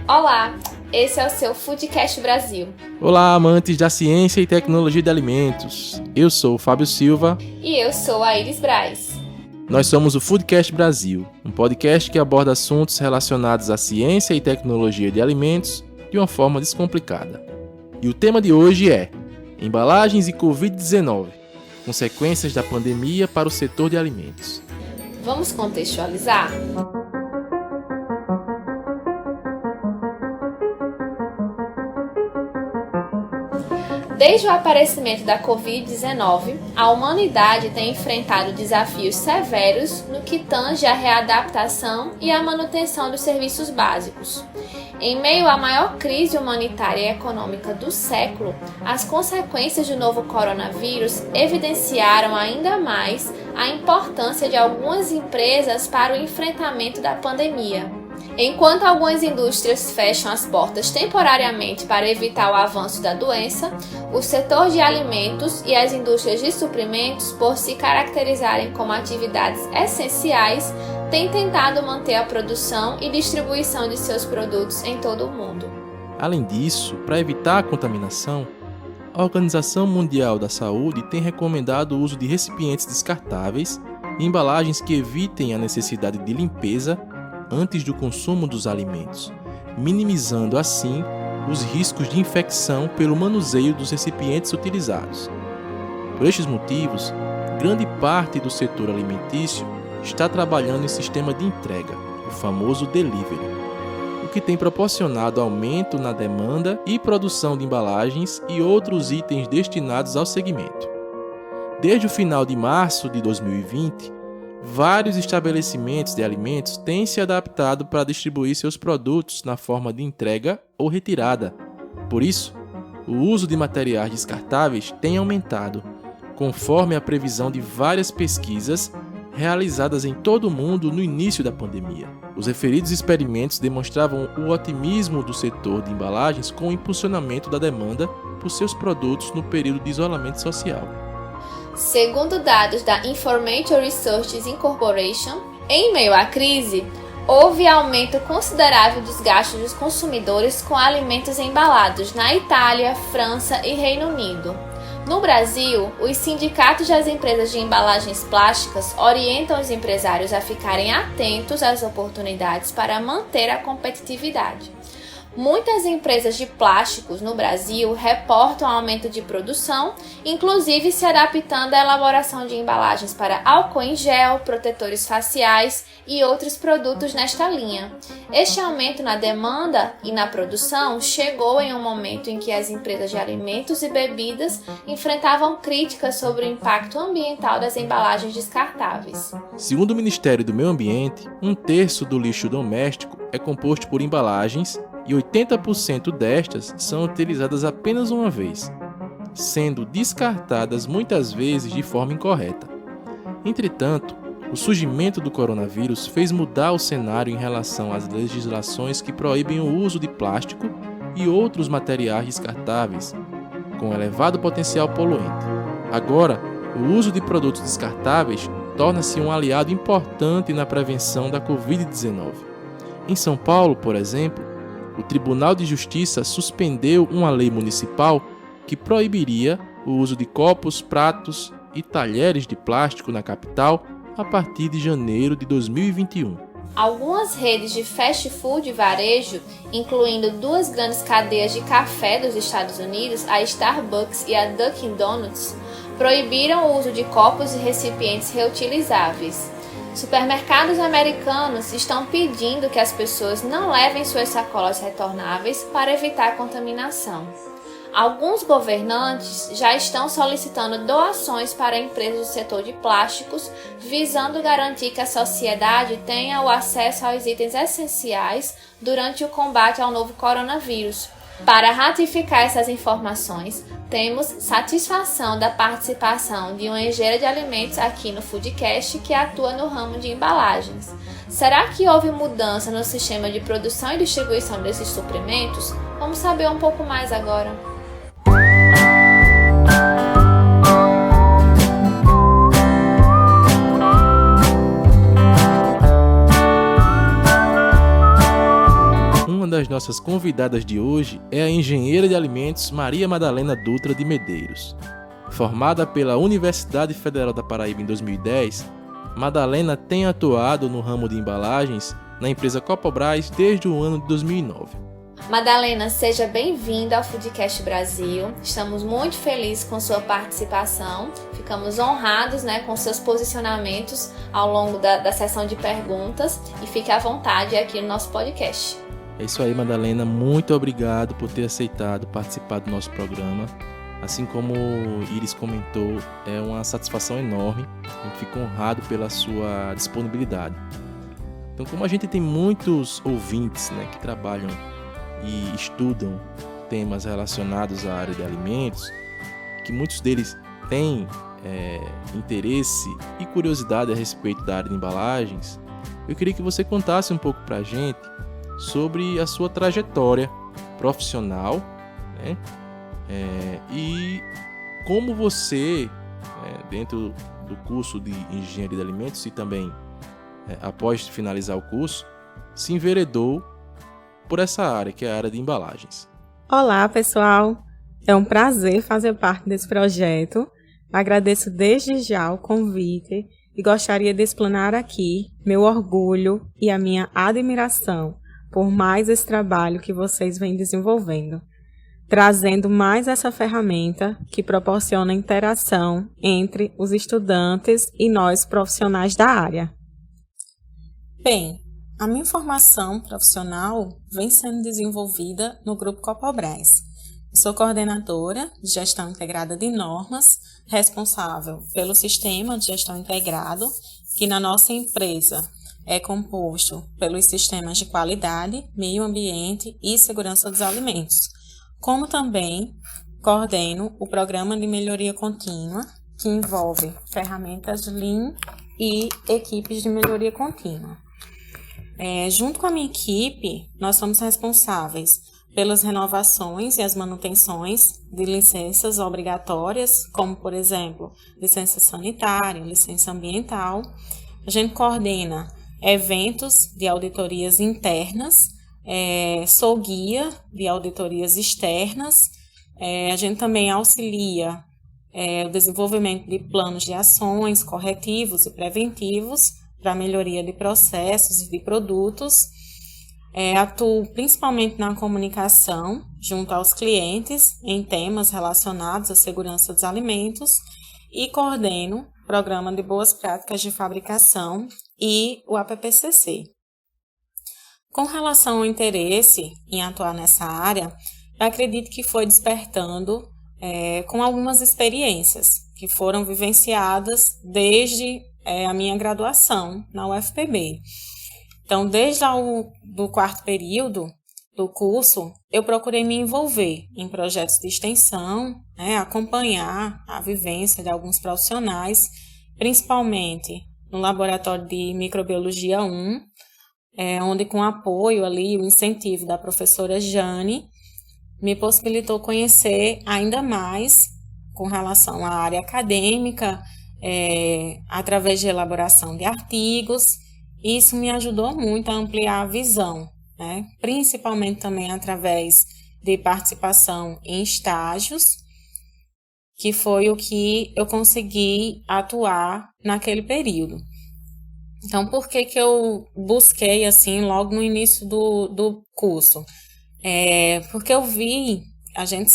Olá, esse é o seu Foodcast Brasil. Olá, amantes da ciência e tecnologia de alimentos. Eu sou o Fábio Silva. E eu sou a Iris Braz. Nós somos o Foodcast Brasil, um podcast que aborda assuntos relacionados à ciência e tecnologia de alimentos de uma forma descomplicada. E o tema de hoje é Embalagens e Covid-19, consequências da pandemia para o setor de alimentos. Vamos contextualizar? Desde o aparecimento da Covid-19, a humanidade tem enfrentado desafios severos no que tange à readaptação e à manutenção dos serviços básicos. Em meio à maior crise humanitária e econômica do século, as consequências do novo coronavírus evidenciaram ainda mais a importância de algumas empresas para o enfrentamento da pandemia. Enquanto algumas indústrias fecham as portas temporariamente para evitar o avanço da doença, o setor de alimentos e as indústrias de suprimentos, por se caracterizarem como atividades essenciais, têm tentado manter a produção e distribuição de seus produtos em todo o mundo. Além disso, para evitar a contaminação, a Organização Mundial da Saúde tem recomendado o uso de recipientes descartáveis e embalagens que evitem a necessidade de limpeza antes do consumo dos alimentos, minimizando assim os riscos de infecção pelo manuseio dos recipientes utilizados. Por estes motivos, grande parte do setor alimentício está trabalhando em sistema de entrega, o famoso delivery, o que tem proporcionado aumento na demanda e produção de embalagens e outros itens destinados ao segmento. Desde o final de março de 2020, vários estabelecimentos de alimentos têm se adaptado para distribuir seus produtos na forma de entrega ou retirada. Por isso, o uso de materiais descartáveis tem aumentado, conforme a previsão de várias pesquisas realizadas em todo o mundo no início da pandemia. Os referidos experimentos demonstravam o otimismo do setor de embalagens com o impulsionamento da demanda por seus produtos no período de isolamento social. Segundo dados da Information Research Incorporation, em meio à crise, houve aumento considerável dos gastos dos consumidores com alimentos embalados na Itália, França e Reino Unido. No Brasil, os sindicatos das empresas de embalagens plásticas orientam os empresários a ficarem atentos às oportunidades para manter a competitividade. Muitas empresas de plásticos no Brasil reportam aumento de produção, inclusive se adaptando à elaboração de embalagens para álcool em gel, protetores faciais e outros produtos nesta linha. Este aumento na demanda e na produção chegou em um momento em que as empresas de alimentos e bebidas enfrentavam críticas sobre o impacto ambiental das embalagens descartáveis. Segundo o Ministério do Meio Ambiente, 1/3 do lixo doméstico é composto por embalagens e 80% destas são utilizadas apenas uma vez, sendo descartadas muitas vezes de forma incorreta. Entretanto, o surgimento do coronavírus fez mudar o cenário em relação às legislações que proíbem o uso de plástico e outros materiais descartáveis, com elevado potencial poluente. Agora, o uso de produtos descartáveis torna-se um aliado importante na prevenção da Covid-19. Em São Paulo, por exemplo, o Tribunal de Justiça suspendeu uma lei municipal que proibiria o uso de copos, pratos e talheres de plástico na capital a partir de janeiro de 2021. Algumas redes de fast food e varejo, incluindo duas grandes cadeias de café dos Estados Unidos, a Starbucks e a Dunkin' Donuts, proibiram o uso de copos e recipientes reutilizáveis. Supermercados americanos estão pedindo que as pessoas não levem suas sacolas retornáveis para evitar a contaminação. Alguns governantes já estão solicitando doações para empresas do setor de plásticos, visando garantir que a sociedade tenha o acesso aos itens essenciais durante o combate ao novo coronavírus. Para ratificar essas informações, temos satisfação da participação de uma engenheira de alimentos aqui no Foodcast que atua no ramo de embalagens. Será que houve mudança no sistema de produção e distribuição desses suprimentos? Vamos saber um pouco mais agora. das nossas convidadas de hoje é a engenheira de alimentos Maria Madalena Dutra de Medeiros. Formada pela Universidade Federal da Paraíba em 2010, Madalena tem atuado no ramo de embalagens na empresa Copobras desde o ano de 2009. Madalena, seja bem-vinda ao Foodcast Brasil. Estamos muito felizes com sua participação. Ficamos honrados, com seus posicionamentos ao longo da sessão de perguntas e fique à vontade aqui no nosso podcast. É isso aí, Madalena. Muito obrigado por ter aceitado participar do nosso programa. Assim como Iris comentou, é uma satisfação enorme. A gente fica honrado pela sua disponibilidade. Então, como a gente tem muitos ouvintes que trabalham e estudam temas relacionados à área de alimentos, que muitos deles têm interesse e curiosidade a respeito da área de embalagens, eu queria que você contasse um pouco para a gente sobre a sua trajetória profissional, e como você, dentro do curso de Engenharia de Alimentos e também após finalizar o curso, se enveredou por essa área, que é a área de embalagens. Olá, pessoal! É um prazer fazer parte desse projeto. Agradeço desde já o convite e gostaria de explanar aqui meu orgulho e a minha admiração por mais esse trabalho que vocês vêm desenvolvendo, trazendo mais essa ferramenta que proporciona interação entre os estudantes e nós profissionais da área. Bem, a minha formação profissional vem sendo desenvolvida no Grupo Copobras. Sou coordenadora de Gestão Integrada de Normas, responsável pelo Sistema de Gestão Integrado, que na nossa empresa é composto pelos sistemas de qualidade, meio ambiente e segurança dos alimentos, como também coordeno o Programa de Melhoria Contínua, que envolve ferramentas Lean e equipes de melhoria contínua. Junto com a minha equipe, nós somos responsáveis pelas renovações e as manutenções de licenças obrigatórias, como, por exemplo, licença sanitária, licença ambiental. A gente coordena eventos de auditorias internas, sou guia de auditorias externas. A gente também auxilia o desenvolvimento de planos de ações corretivos e preventivos para a melhoria de processos e de produtos. Atuo principalmente na comunicação junto aos clientes em temas relacionados à segurança dos alimentos e coordeno o Programa de Boas Práticas de Fabricação e o APPCC. Com relação ao interesse em atuar nessa área, eu acredito que foi despertando com algumas experiências que foram vivenciadas desde a minha graduação na UFPB. Então, desde o quarto período do curso, eu procurei me envolver em projetos de extensão, acompanhar a vivência de alguns profissionais, principalmente no Laboratório de Microbiologia 1, onde com o apoio ali, o incentivo da professora Jane, me possibilitou conhecer ainda mais com relação à área acadêmica, através de elaboração de artigos. Isso me ajudou muito a ampliar a visão, principalmente também através de participação em estágios, que foi o que eu consegui atuar naquele período. Então, por que eu busquei assim logo no início do curso? Porque eu vi, a gente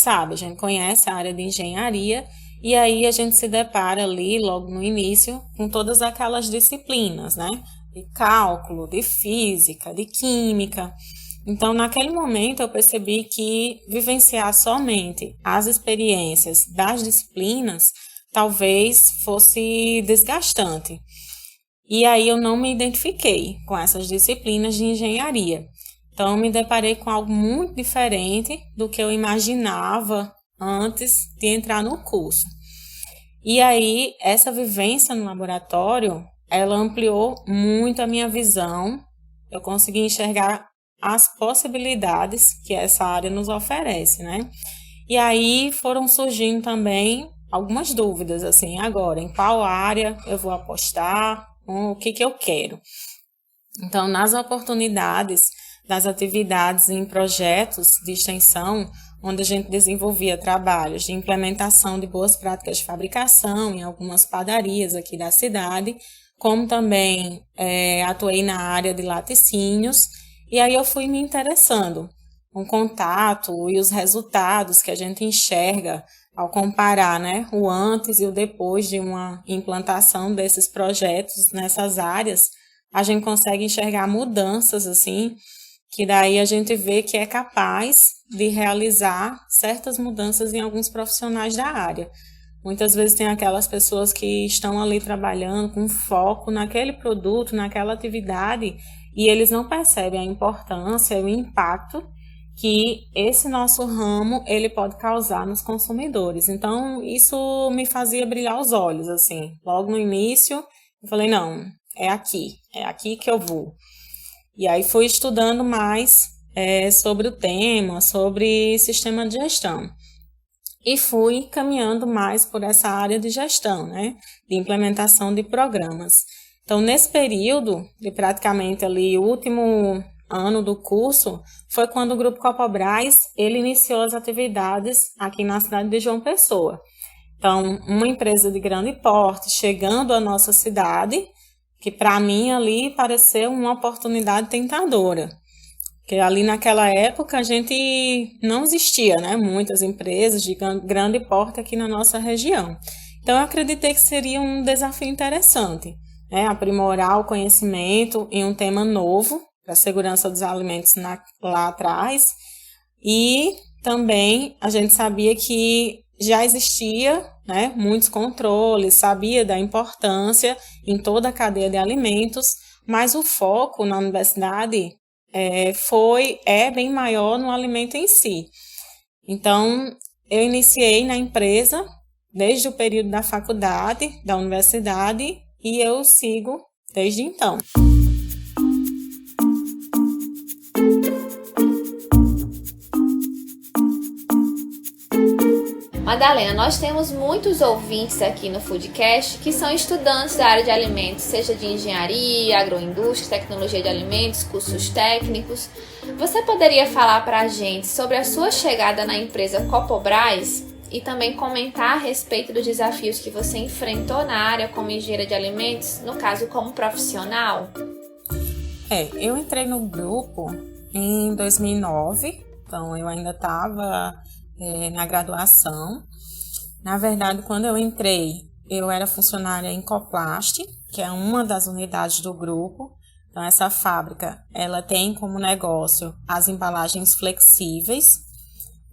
conhece a área de engenharia, e aí a gente se depara ali logo no início com todas aquelas disciplinas, de cálculo, de física, de química. Então, naquele momento, eu percebi que vivenciar somente as experiências das disciplinas talvez fosse desgastante. E aí eu não me identifiquei com essas disciplinas de engenharia. Então, eu me deparei com algo muito diferente do que eu imaginava antes de entrar no curso. E aí, essa vivência no laboratório, ela ampliou muito a minha visão. Eu consegui enxergar as possibilidades que essa área nos oferece, E aí foram surgindo também algumas dúvidas, assim, agora, em qual área eu vou apostar, o que eu quero. Então, nas oportunidades das atividades em projetos de extensão, onde a gente desenvolvia trabalhos de implementação de boas práticas de fabricação em algumas padarias aqui da cidade, como também atuei na área de laticínios, e aí eu fui me interessando com o contato e os resultados que a gente enxerga ao comparar, né, o antes e o depois de uma implantação desses projetos nessas áreas. A gente consegue enxergar mudanças, assim, que daí a gente vê que é capaz de realizar certas mudanças em alguns profissionais da área. Muitas vezes tem aquelas pessoas que estão ali trabalhando com foco naquele produto, naquela atividade, e eles não percebem a importância e o impacto que esse nosso ramo ele pode causar nos consumidores. Então, isso me fazia brilhar os olhos, assim. Logo no início, eu falei, não, é aqui que eu vou. E aí fui estudando mais sobre o tema, sobre sistema de gestão. E fui caminhando mais por essa área de gestão, né, de implementação de programas. Então, nesse período, de praticamente ali o último ano do curso, foi quando o Grupo Copobras, ele iniciou as atividades aqui na cidade de João Pessoa. Então, uma empresa de grande porte chegando à nossa cidade, que para mim ali pareceu uma oportunidade tentadora. Porque ali naquela época a gente não existia, né? Muitas empresas de grande porte aqui na nossa região. Então, eu acreditei que seria um desafio interessante, né? Aprimorar o conhecimento em um tema novo, para a segurança dos alimentos lá atrás, e também a gente sabia que já existia, né, muitos controles, sabia da importância em toda a cadeia de alimentos, mas o foco na universidade é bem maior no alimento em si. Então, eu iniciei na empresa desde o período da faculdade, da universidade, e eu sigo desde então. Madalena, nós temos muitos ouvintes aqui no Foodcast que são estudantes da área de alimentos, seja de engenharia, agroindústria, tecnologia de alimentos, cursos técnicos. Você poderia falar para a gente sobre a sua chegada na empresa Copobras e também comentar a respeito dos desafios que você enfrentou na área como engenheira de alimentos, no caso como profissional? Eu entrei no grupo em 2009, então eu ainda estava na graduação. Na verdade, quando eu entrei, eu era funcionária em Coplast, que é uma das unidades do grupo. Então, essa fábrica, ela tem como negócio as embalagens flexíveis.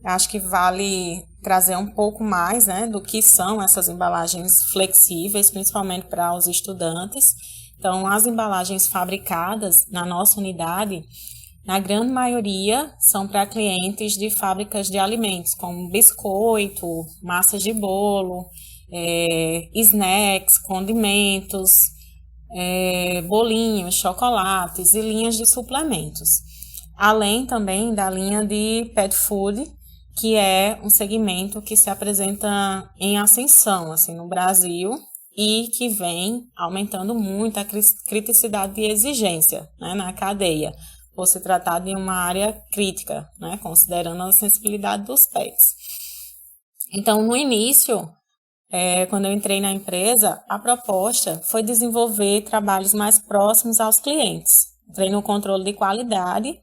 Acho que vale trazer um pouco mais, né, do que são essas embalagens flexíveis, principalmente para os estudantes. Então, as embalagens fabricadas na nossa unidade, na grande maioria, são para clientes de fábricas de alimentos, como biscoito, massas de bolo, snacks, condimentos, bolinhos, chocolates e linhas de suplementos. Além também da linha de pet food, que é um segmento que se apresenta em ascensão assim, no Brasil e que vem aumentando muito a criticidade e exigência, né, na cadeia, por se tratar de uma área crítica, né, considerando a sensibilidade dos pets. Então, no início, quando eu entrei na empresa, a proposta foi desenvolver trabalhos mais próximos aos clientes. Entrei no controle de qualidade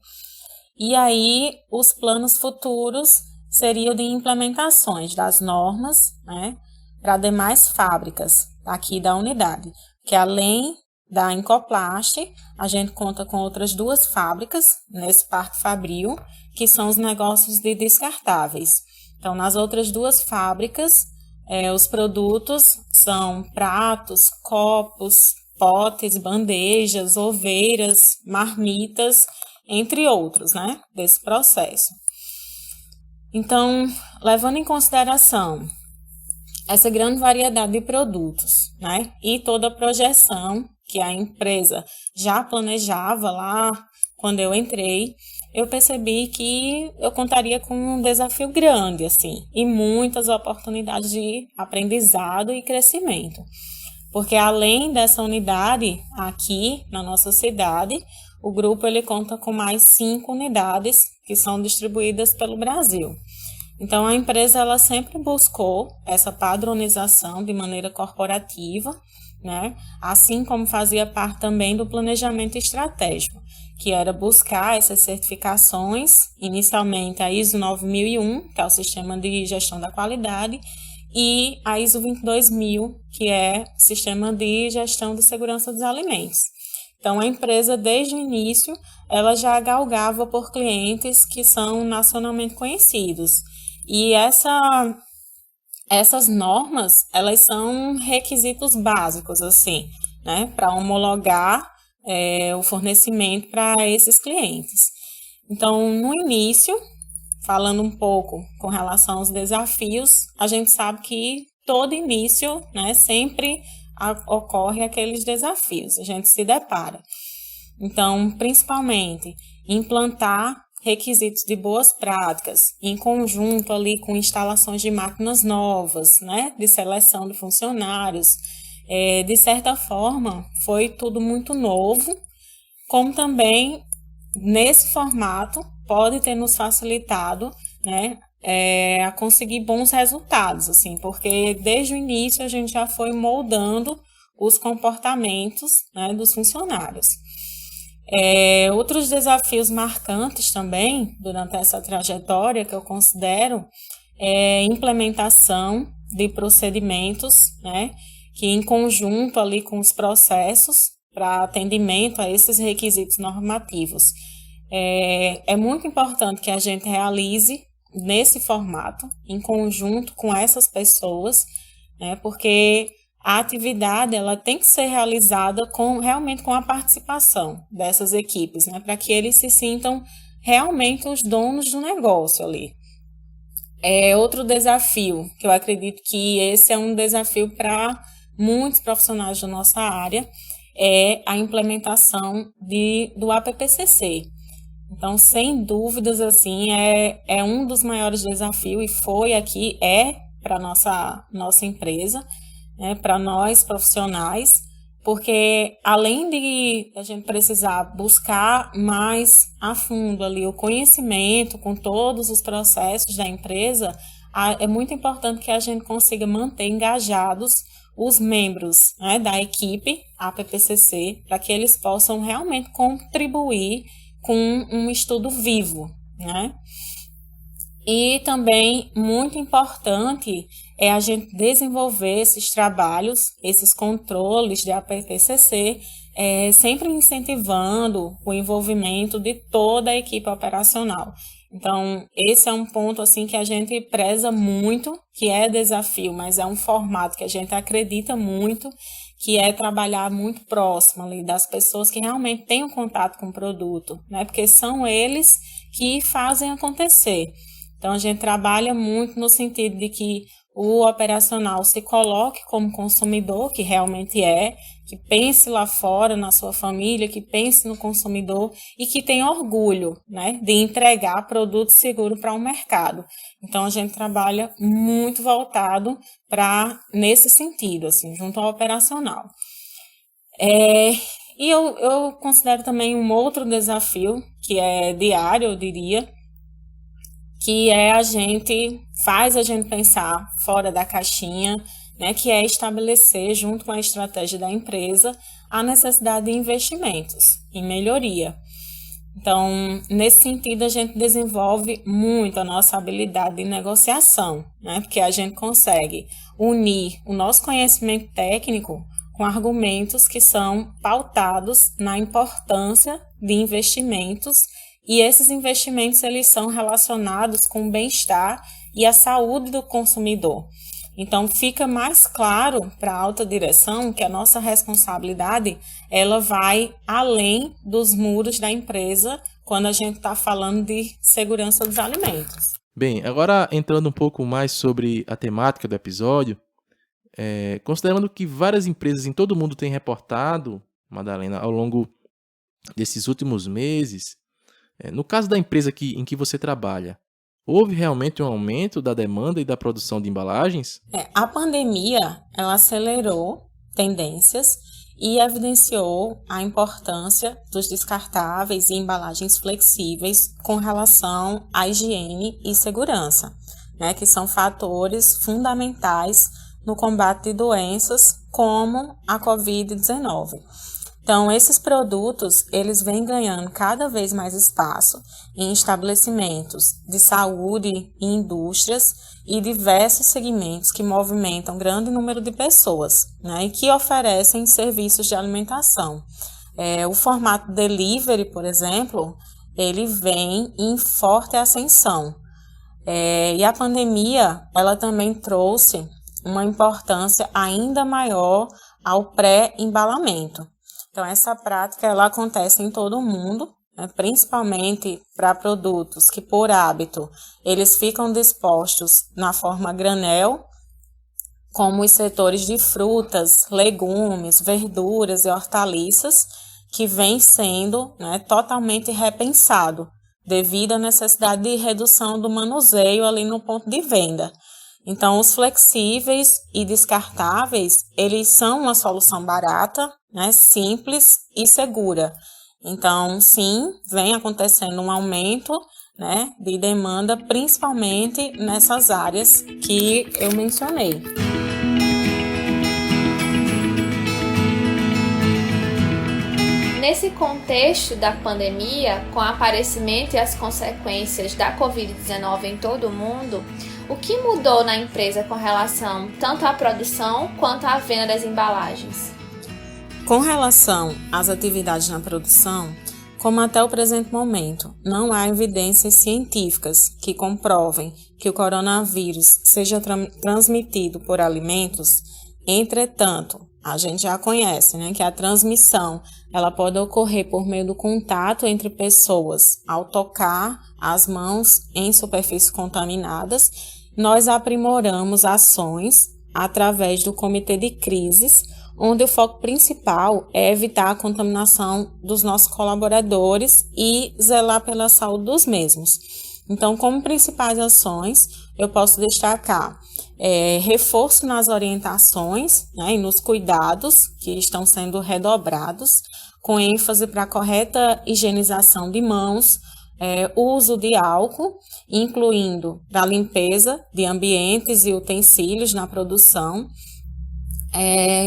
e aí os planos futuros seriam de implementações das normas, né, para demais fábricas aqui da unidade, que além da Incoplast, a gente conta com outras 2 fábricas nesse Parque Fabril, que são os negócios de descartáveis. Então, nas outras 2 fábricas, os produtos são pratos, copos, potes, bandejas, oveiras, marmitas, entre outros, né, desse processo. Então, levando em consideração essa grande variedade de produtos, né, e toda a projeção que a empresa já planejava lá quando eu entrei, eu percebi que eu contaria com um desafio grande, assim, e muitas oportunidades de aprendizado e crescimento. Porque além dessa unidade aqui na nossa cidade, o grupo ele conta com mais 5 unidades que são distribuídas pelo Brasil. Então, a empresa ela sempre buscou essa padronização de maneira corporativa, né? Assim como fazia parte também do planejamento estratégico, que era buscar essas certificações, inicialmente a ISO 9001, que é o Sistema de Gestão da Qualidade, e a ISO 22000, que é o Sistema de Gestão de Segurança dos Alimentos. Então, a empresa, desde o início, ela já galgava por clientes que são nacionalmente conhecidos. E essas normas, elas são requisitos básicos, assim, né, para homologar o fornecimento para esses clientes. Então, no início, falando um pouco com relação aos desafios, a gente sabe que todo início, né, sempre ocorre aqueles desafios, a gente se depara. Então, principalmente, implantar requisitos de boas práticas, em conjunto ali com instalações de máquinas novas, né, de seleção de funcionários. De certa forma, foi tudo muito novo, como também, nesse formato, pode ter nos facilitado, né, a conseguir bons resultados, assim, porque desde o início a gente já foi moldando os comportamentos, né, dos funcionários. Outros desafios marcantes também, durante essa trajetória, que eu considero, é implementação de procedimentos, né, que em conjunto ali com os processos para atendimento a esses requisitos normativos. É muito importante que a gente realize nesse formato, em conjunto com essas pessoas, né, porque a atividade ela tem que ser realizada realmente com a participação dessas equipes, né, para que eles se sintam realmente os donos do negócio ali. Outro desafio, que eu acredito que esse é um desafio para muitos profissionais da nossa área, é a implementação do APPCC. Então, sem dúvidas, assim, é um dos maiores desafios e para a nossa empresa, né, para nós profissionais, porque além de a gente precisar buscar mais a fundo ali o conhecimento com todos os processos da empresa, é muito importante que a gente consiga manter engajados os membros, né, da equipe APPCC, para que eles possam realmente contribuir com um estudo vivo, né? E também muito importante é a gente desenvolver esses trabalhos, esses controles de APPCC, sempre incentivando o envolvimento de toda a equipe operacional. Então, esse é um ponto assim que a gente preza muito, que é desafio, mas é um formato que a gente acredita muito, que é trabalhar muito próximo ali das pessoas que realmente têm um contato com o produto, né? Porque são eles que fazem acontecer. Então, a gente trabalha muito no sentido de que o operacional se coloque como consumidor, que realmente que pense lá fora na sua família, que pense no consumidor e que tenha orgulho, né, de entregar produto seguro para o mercado. Então, a gente trabalha muito voltado nesse sentido, assim, junto ao operacional. E eu considero também um outro desafio, que é diário, eu diria, que faz a gente pensar fora da caixinha, né, que é estabelecer, junto com a estratégia da empresa, a necessidade de investimentos em melhoria. Então, nesse sentido, a gente desenvolve muito a nossa habilidade de negociação, né, porque a gente consegue unir o nosso conhecimento técnico com argumentos que são pautados na importância de investimentos. E esses investimentos eles são relacionados com o bem-estar e a saúde do consumidor. Então, fica mais claro para a alta direção que a nossa responsabilidade ela vai além dos muros da empresa quando a gente está falando de segurança dos alimentos. Bem, agora entrando um pouco mais sobre a temática do episódio, considerando que várias empresas em todo o mundo têm reportado, Madalena, ao longo desses últimos meses, no caso da empresa em que você trabalha, houve realmente um aumento da demanda e da produção de embalagens? A pandemia ela acelerou tendências e evidenciou a importância dos descartáveis e embalagens flexíveis com relação à higiene e segurança, né, que são fatores fundamentais no combate de doenças como a Covid-19. Então, esses produtos, eles vêm ganhando cada vez mais espaço em estabelecimentos de saúde e indústrias e diversos segmentos que movimentam grande número de pessoas, né, e que oferecem serviços de alimentação. O formato delivery, por exemplo, ele vem em forte ascensão. E a pandemia, ela também trouxe uma importância ainda maior ao pré-embalamento. Então, essa prática ela acontece em todo o mundo, né, principalmente para produtos que, por hábito, eles ficam dispostos na forma granel, como os setores de frutas, legumes, verduras e hortaliças, que vem sendo, né, totalmente repensado, devido à necessidade de redução do manuseio ali no ponto de venda. Então, os flexíveis e descartáveis, eles são uma solução barata, né, simples e segura. Então, sim, vem acontecendo um aumento, né, de demanda, principalmente nessas áreas que eu mencionei. Nesse contexto da pandemia, com o aparecimento e as consequências da Covid-19 em todo o mundo, o que mudou na empresa com relação tanto à produção quanto à venda das embalagens? Com relação às atividades na produção, como até o presente momento, não há evidências científicas que comprovem que o coronavírus seja transmitido por alimentos. Entretanto, a gente já conhece, né, que a transmissão ela pode ocorrer por meio do contato entre pessoas ao tocar as mãos em superfícies contaminadas. Nós aprimoramos ações através do comitê de crises, onde o foco principal é evitar a contaminação dos nossos colaboradores e zelar pela saúde dos mesmos. Então, como principais ações, eu posso destacar reforço nas orientações, né, e nos cuidados que estão sendo redobrados, com ênfase para a correta higienização de mãos, uso de álcool, incluindo para a limpeza de ambientes e utensílios na produção.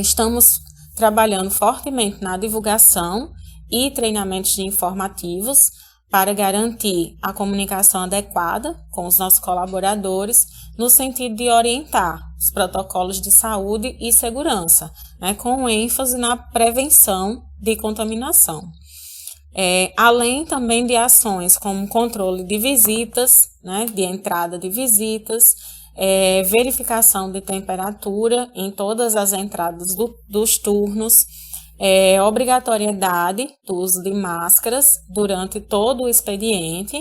Estamos trabalhando fortemente na divulgação e treinamentos informativos para garantir a comunicação adequada com os nossos colaboradores no sentido de orientar os protocolos de saúde e segurança, né, com ênfase na prevenção de contaminação. Além também de ações como controle de visitas, né, de entrada de visitas, verificação de temperatura em todas as entradas dos turnos, obrigatoriedade do uso de máscaras durante todo o expediente,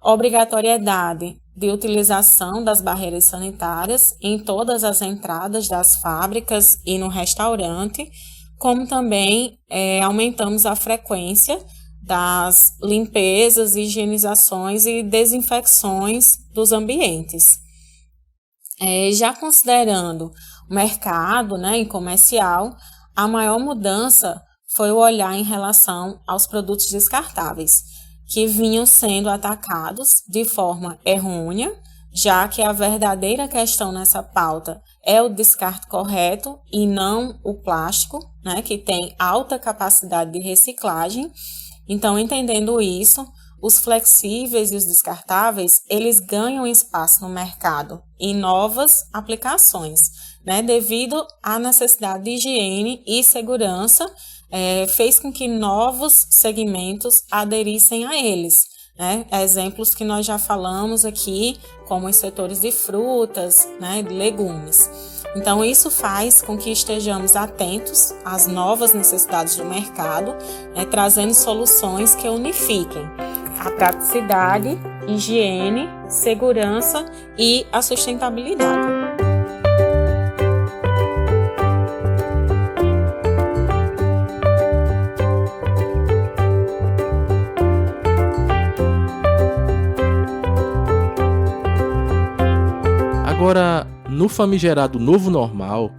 obrigatoriedade de utilização das barreiras sanitárias em todas as entradas das fábricas e no restaurante, como também aumentamos a frequência das limpezas, higienizações e desinfecções dos ambientes. Já considerando o mercado, né, e comercial, a maior mudança foi o olhar em relação aos produtos descartáveis, que vinham sendo atacados de forma errônea, já que a verdadeira questão nessa pauta é o descarte correto e não o plástico, né, que tem alta capacidade de reciclagem. Então, entendendo isso, os flexíveis e os descartáveis, eles ganham espaço no mercado em novas aplicações, né, devido à necessidade de higiene e segurança, fez com que novos segmentos aderissem a eles, né, exemplos que nós já falamos aqui, como os setores de frutas, né, de legumes. Então, isso faz com que estejamos atentos às novas necessidades do mercado, né, trazendo soluções que unifiquem a praticidade, higiene, segurança e a sustentabilidade. Agora, no famigerado novo normal,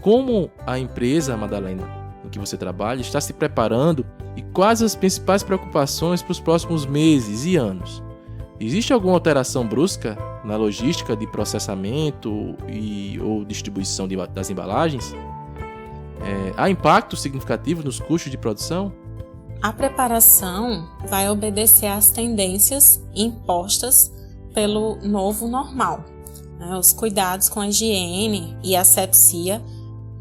como a empresa, Madalena, que você trabalha está se preparando e quais as principais preocupações para os próximos meses e anos? Existe alguma alteração brusca na logística de processamento ou distribuição das embalagens? Há impacto significativo nos custos de produção? A preparação vai obedecer às tendências impostas pelo novo normal. Os cuidados com a higiene e asepsia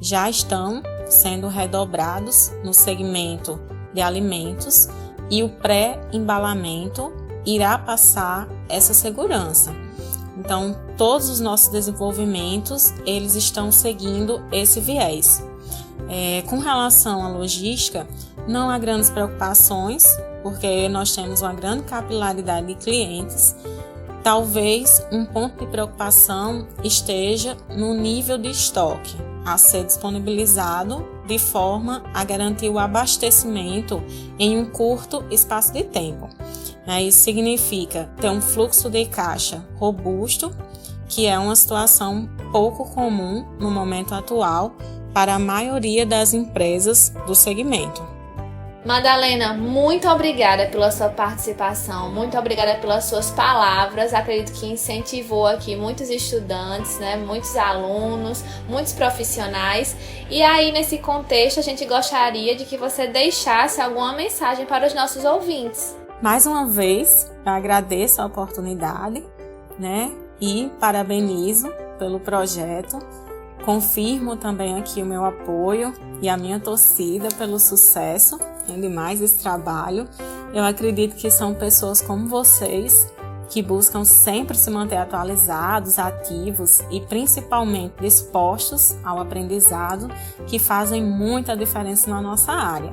já estão sendo redobrados no segmento de alimentos e o pré-embalamento irá passar essa segurança. Então, todos os nossos desenvolvimentos, eles estão seguindo esse viés. Com relação à logística, não há grandes preocupações, porque nós temos uma grande capilaridade de clientes. Talvez um ponto de preocupação esteja no nível de estoque a ser disponibilizado de forma a garantir o abastecimento em um curto espaço de tempo. Isso significa ter um fluxo de caixa robusto, que é uma situação pouco comum no momento atual para a maioria das empresas do segmento. Madalena, muito obrigada pela sua participação, muito obrigada pelas suas palavras. Acredito que incentivou aqui muitos estudantes, muitos alunos, muitos profissionais. E aí, nesse contexto, a gente gostaria de que você deixasse alguma mensagem para os nossos ouvintes. Mais uma vez, eu agradeço a oportunidade, e parabenizo pelo projeto. Confirmo também aqui o meu apoio e a minha torcida pelo sucesso de mais esse trabalho. Eu acredito que são pessoas como vocês que buscam sempre se manter atualizados, ativos e principalmente dispostos ao aprendizado, que fazem muita diferença na nossa área.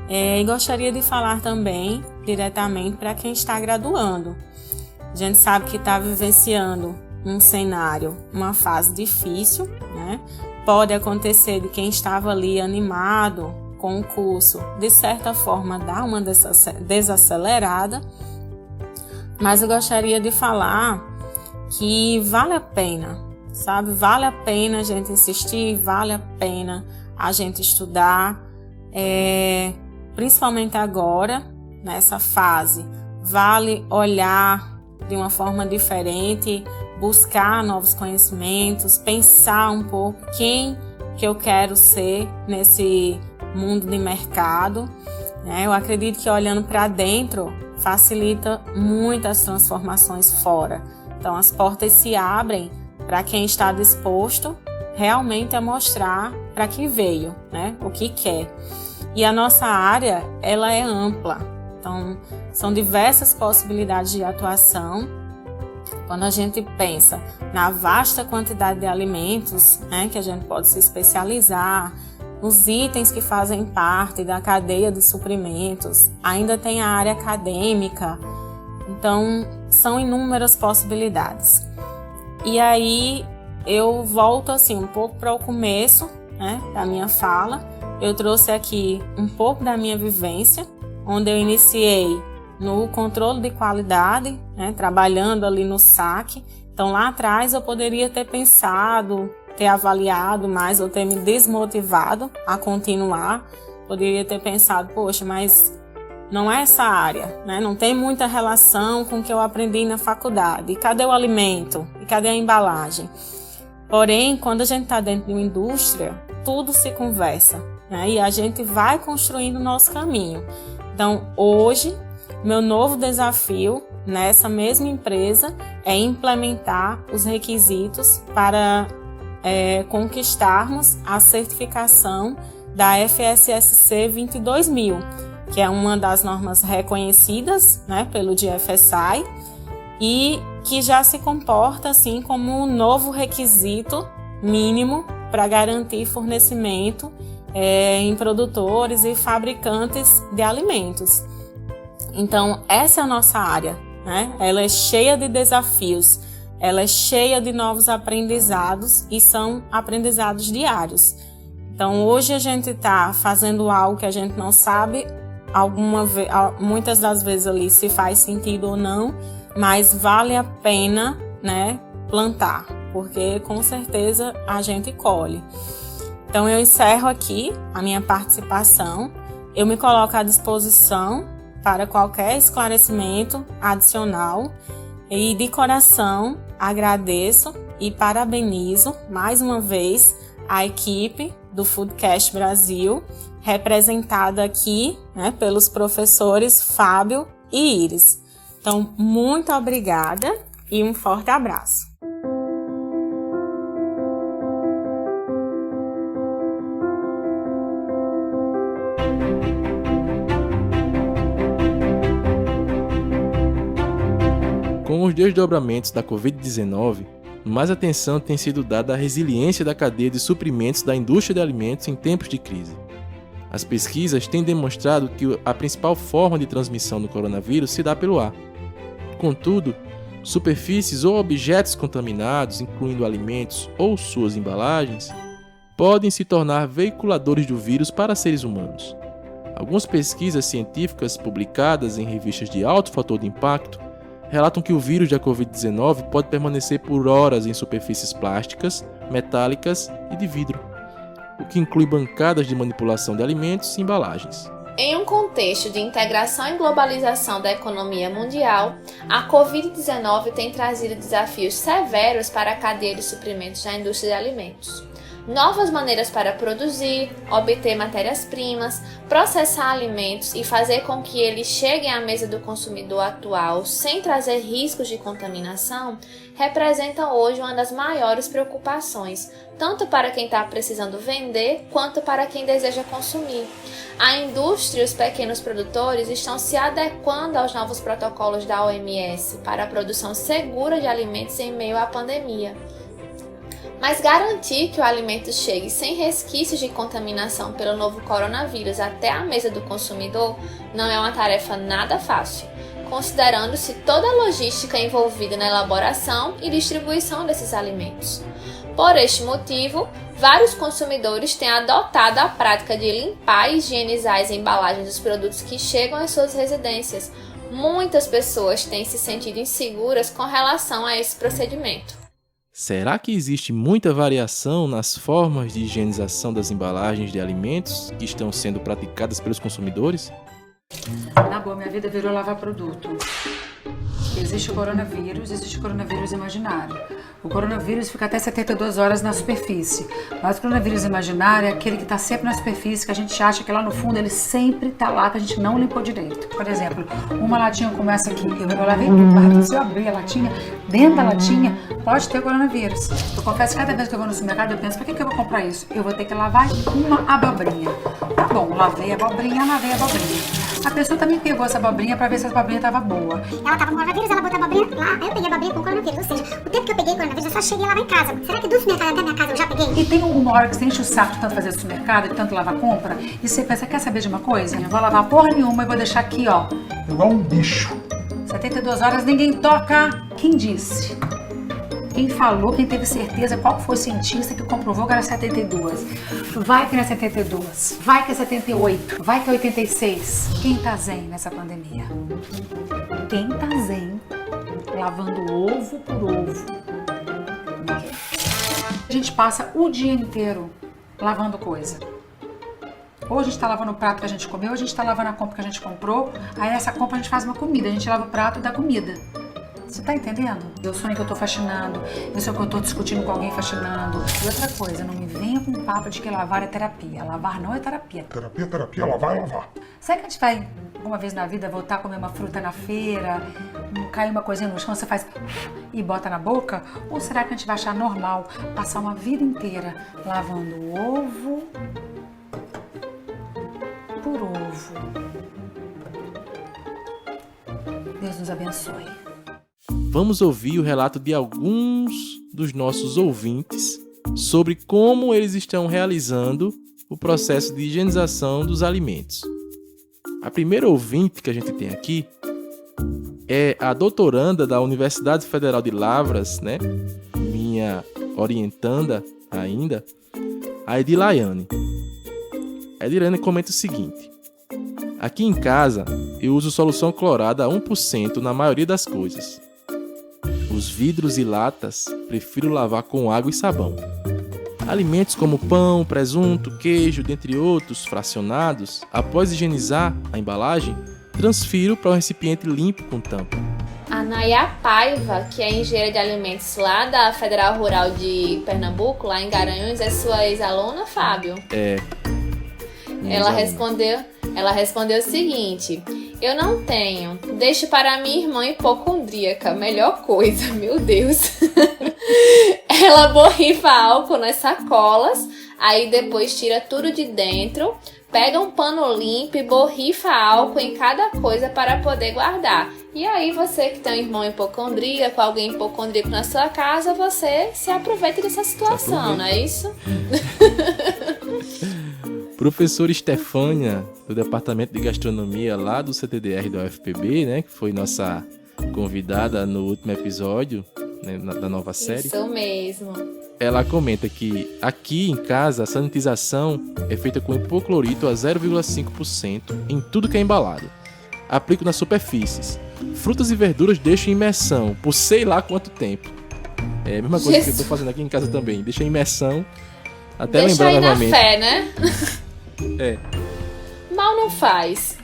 E gostaria de falar também diretamente para quem está graduando. A gente sabe que está vivenciando um cenário, uma fase difícil, Pode acontecer de quem estava ali animado com o curso, de certa forma, dar uma desacelerada, mas eu gostaria de falar que vale a pena, sabe? Vale a pena a gente insistir, vale a pena a gente estudar, principalmente agora, nessa fase, vale olhar de uma forma diferente, buscar novos conhecimentos, pensar um pouco quem que eu quero ser nesse mundo de mercado. Eu acredito que olhando para dentro facilita muitas transformações fora. Então as portas se abrem para quem está disposto realmente a mostrar para que veio, o que quer. E a nossa área, ela é ampla. Então são diversas possibilidades de atuação. Quando a gente pensa na vasta quantidade de alimentos, que a gente pode se especializar, os itens que fazem parte da cadeia de suprimentos, ainda tem a área acadêmica, então são inúmeras possibilidades. E aí eu volto assim um pouco para o começo, da minha fala. Eu trouxe aqui um pouco da minha vivência, onde eu iniciei no controle de qualidade, trabalhando ali no saque. Então lá atrás eu poderia ter pensado, ter avaliado mais ou ter me desmotivado a continuar. Poderia ter pensado, poxa, mas não é essa área, não tem muita relação com o que eu aprendi na faculdade. E cadê o alimento? E cadê a embalagem? Porém, quando a gente está dentro de uma indústria, tudo se conversa, e a gente vai construindo o nosso caminho. Então hoje, meu novo desafio nessa mesma empresa é implementar os requisitos para conquistarmos a certificação da FSSC 22000, que é uma das normas reconhecidas pelo GFSI e que já se comporta assim como um novo requisito mínimo para garantir fornecimento em produtores e fabricantes de alimentos. Então, essa é a nossa área, Ela é cheia de desafios, ela é cheia de novos aprendizados e são aprendizados diários. Então, hoje a gente está fazendo algo que a gente não sabe, muitas das vezes ali se faz sentido ou não, mas vale a pena, plantar, porque com certeza a gente colhe. Então eu encerro aqui a minha participação. Eu me coloco à disposição para qualquer esclarecimento adicional e de coração agradeço e parabenizo mais uma vez a equipe do Foodcast Brasil, representada aqui, pelos professores Fábio e Iris. Então, muito obrigada e um forte abraço. Com os desdobramentos da Covid-19, mais atenção tem sido dada à resiliência da cadeia de suprimentos da indústria de alimentos em tempos de crise. As pesquisas têm demonstrado que a principal forma de transmissão do coronavírus se dá pelo ar. Contudo, superfícies ou objetos contaminados, incluindo alimentos ou suas embalagens, podem se tornar veiculadores do vírus para seres humanos. Algumas pesquisas científicas publicadas em revistas de alto fator de impacto relatam que o vírus da Covid-19 pode permanecer por horas em superfícies plásticas, metálicas e de vidro, o que inclui bancadas de manipulação de alimentos e embalagens. Em um contexto de integração e globalização da economia mundial, a Covid-19 tem trazido desafios severos para a cadeia de suprimentos da indústria de alimentos. Novas maneiras para produzir, obter matérias-primas, processar alimentos e fazer com que eles cheguem à mesa do consumidor atual sem trazer riscos de contaminação representam hoje uma das maiores preocupações, tanto para quem está precisando vender quanto para quem deseja consumir. A indústria e os pequenos produtores estão se adequando aos novos protocolos da OMS para a produção segura de alimentos em meio à pandemia. Mas garantir que o alimento chegue sem resquícios de contaminação pelo novo coronavírus até a mesa do consumidor não é uma tarefa nada fácil, considerando-se toda a logística envolvida na elaboração e distribuição desses alimentos. Por este motivo, vários consumidores têm adotado a prática de limpar e higienizar as embalagens dos produtos que chegam às suas residências. Muitas pessoas têm se sentido inseguras com relação a esse procedimento. Será que existe muita variação nas formas de higienização das embalagens de alimentos que estão sendo praticadas pelos consumidores? Na boa, minha vida virou lavar produto. Existe o coronavírus imaginário. O coronavírus fica até 72 horas na superfície, mas o coronavírus imaginário é aquele que está sempre na superfície, que a gente acha que lá no fundo ele sempre está lá, que a gente não limpou direito. Por exemplo, uma latinha começa aqui, eu lavei tudo, mas se eu abrir a latinha, dentro da latinha pode ter coronavírus. Eu confesso que cada vez que eu vou no supermercado eu penso, por que eu vou comprar isso? Eu vou ter que lavar uma abobrinha. Tá bom, lavei a abobrinha. A pessoa também pegou essa abobrinha para ver se a abobrinha estava boa. Ela tava com coronavírus, ela botou a abobrinha lá, aí eu peguei a abobrinha com coronavírus. Ou seja, o tempo que eu peguei coronavírus, eu só cheguei lá em casa. Será que do supermercado até minha casa eu já peguei? E tem uma hora que você enche o saco de tanto fazer supermercado, de tanto lavar compra, e você pensa, quer saber de uma coisa? Eu vou lavar porra nenhuma e vou deixar aqui, ó. Igual um bicho. 72 horas ninguém toca. Quem disse? Quem falou, quem teve certeza, qual foi o cientista que comprovou que era 72? Vai que não é 72, vai que é 78, vai que é 86. Quem tá zen nessa pandemia? Quem tá zen lavando ovo por ovo? Ninguém. A gente passa o dia inteiro lavando coisa. Ou a gente tá lavando o prato que a gente comeu, ou a gente tá lavando a compra que a gente comprou, aí nessa compra a gente faz uma comida, a gente lava o prato da comida. Você tá entendendo? Eu sonho que eu tô faxinando, eu sonho que eu tô discutindo com alguém faxinando. E outra coisa, não me venha com um papo de que lavar é terapia. Lavar não é terapia. Terapia, lavar é lavar. Será que a gente vai, uma vez na vida, voltar a comer uma fruta na feira, cair uma coisinha no chão, você faz e bota na boca? Ou será que a gente vai achar normal passar uma vida inteira lavando ovo por ovo? Deus nos abençoe. Vamos ouvir o relato de alguns dos nossos ouvintes sobre como eles estão realizando o processo de higienização dos alimentos. A primeira ouvinte que a gente tem aqui é a doutoranda da Universidade Federal de Lavras, minha orientanda ainda, a Edilaiane. A Edilaiane comenta o seguinte: aqui em casa eu uso solução clorada a 1% na maioria das coisas. Os vidros e latas prefiro lavar com água e sabão. Alimentos como pão, presunto, queijo, dentre outros, fracionados, após higienizar a embalagem, transfiro para um recipiente limpo com tampa. A Naya Paiva, que é engenheira de alimentos lá da Federal Rural de Pernambuco, lá em Garanhuns, é sua ex-aluna, Fábio? É. Ela respondeu o seguinte: eu não tenho, deixo para minha irmã hipocondríaca, melhor coisa, meu Deus. Ela borrifa álcool nas sacolas, aí depois tira tudo de dentro, pega um pano limpo e borrifa álcool em cada coisa para poder guardar. E aí você que tem um irmão hipocondríaco, alguém hipocondríaco na sua casa, você se aproveita dessa situação, não é isso? Professora Estefânia, do Departamento de Gastronomia lá do CTDR da UFPB, né, que foi nossa convidada no último episódio, né, da nova série. Isso mesmo. Ela comenta que aqui em casa a sanitização é feita com hipoclorito a 0,5% em tudo que é embalado. Aplico nas superfícies. Frutas e verduras deixo em imersão por sei lá quanto tempo. É a mesma coisa que eu tô fazendo aqui em casa também. Deixa em imersão até deixa lembrar aí novamente. Na fé, né? É. Mal não faz.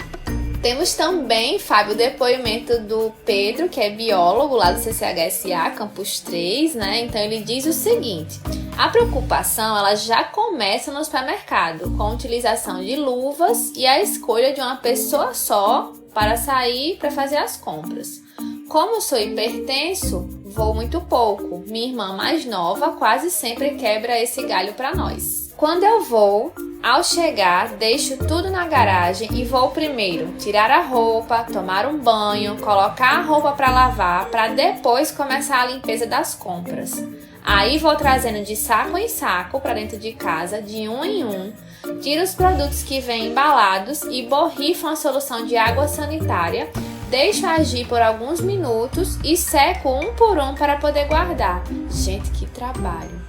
Temos também, Fábio, o depoimento do Pedro, que é biólogo lá do CCHSA, Campus 3, né? Então ele diz o seguinte: a preocupação ela já começa no supermercado, com a utilização de luvas e a escolha de uma pessoa só para sair para fazer as compras. Como sou hipertenso, vou muito pouco. Minha irmã mais nova quase sempre quebra esse galho para nós. Quando eu vou, ao chegar, deixo tudo na garagem e vou primeiro tirar a roupa, tomar um banho, colocar a roupa para lavar, para depois começar a limpeza das compras. Aí vou trazendo de saco em saco para dentro de casa, de um em um, tiro os produtos que vêm embalados e borrifo a solução de água sanitária, deixo agir por alguns minutos e seco um por um para poder guardar. Gente, que trabalho!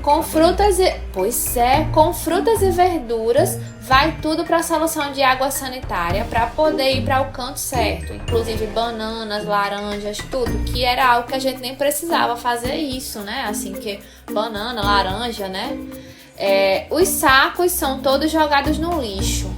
Com frutas e verduras, vai tudo para a solução de água sanitária para poder ir para o canto certo. Inclusive bananas, laranjas, tudo. Que era algo que a gente nem precisava fazer isso, né? Assim que banana, laranja, né? Os sacos são todos jogados no lixo.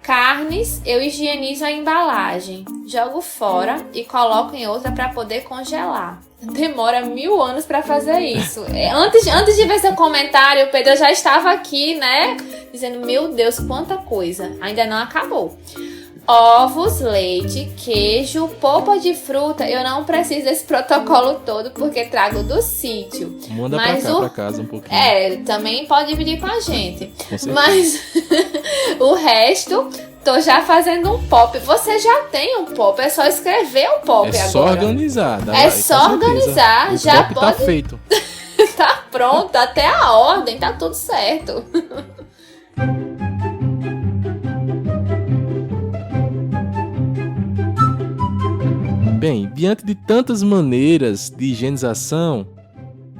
Carnes, eu higienizo a embalagem, jogo fora e coloco em outra para poder congelar. Demora 1000 anos para fazer isso. Antes de ver seu comentário, o Pedro já estava aqui, né? Dizendo, meu Deus, quanta coisa. Ainda não acabou. Ovos, leite, queijo, polpa de fruta. Eu não preciso desse protocolo todo porque trago do sítio. Manda mas pra cá, pra casa um pouquinho. Também pode dividir com a gente. Com certeza. Mas o resto, tô já fazendo um pop. Você já tem um pop, é só escrever o pop agora. É só organizar. É só organizar, o já pop pode... tá feito. Tá pronto, até a ordem, tá tudo certo. Bem, diante de tantas maneiras de higienização